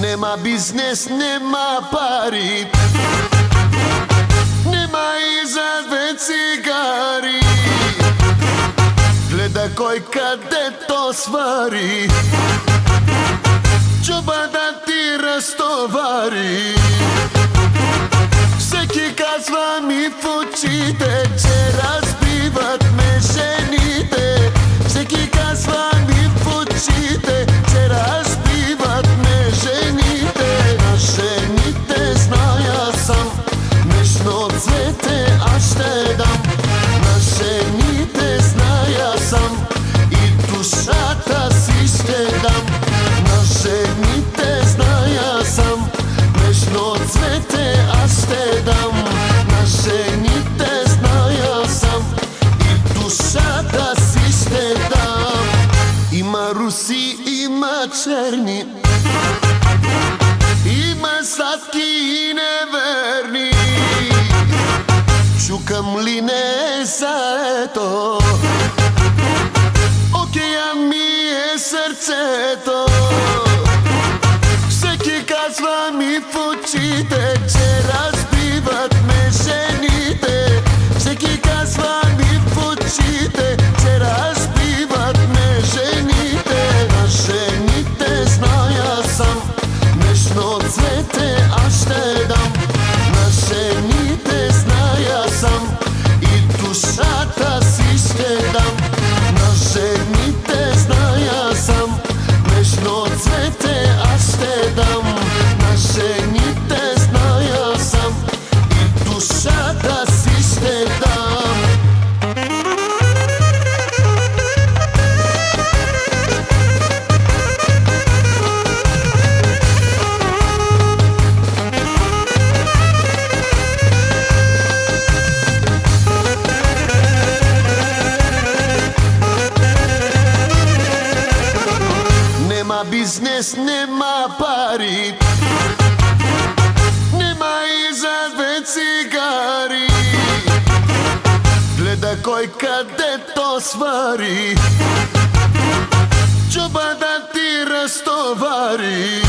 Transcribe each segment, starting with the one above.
Нема бизнес, нема пари, нема и за две цигари. Гледа кој каде то свари, чоба да ти растовари. Всеки казва ми в очите, че разбиват ме жените. Всеки казва ми в очите, че разбиват ме жените. На жените зная сам, нежно цвете аз ще дам. На жените зная сам и душата си ще дам. На жените зная сам, нежно цвете аз ще дам. На жените зная сам и душата си ще дам. Има руси, има черни, има сладки и неверни. Чукам ли не заето, океан ми е сърцето. Всеки казва ми в очите, че разбиват ме жените. Всеки казва ми в очите, че разбиват ме жените. На жените зная сам, нежно цвете аз ще дам. На жените зная сам и душата си ще дам. На жените зная сам, нежно цвете аз ще дам. На жените зная сам и душата си ще дам. Нема бизнес, нема пари, нема и за две цигари. Гледа кој каде то свари, чоба да ти растовари.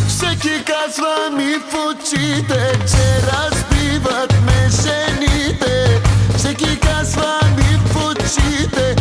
Всеки казва ми в очите, че разбиват ме жените. Всеки казва ми в очите,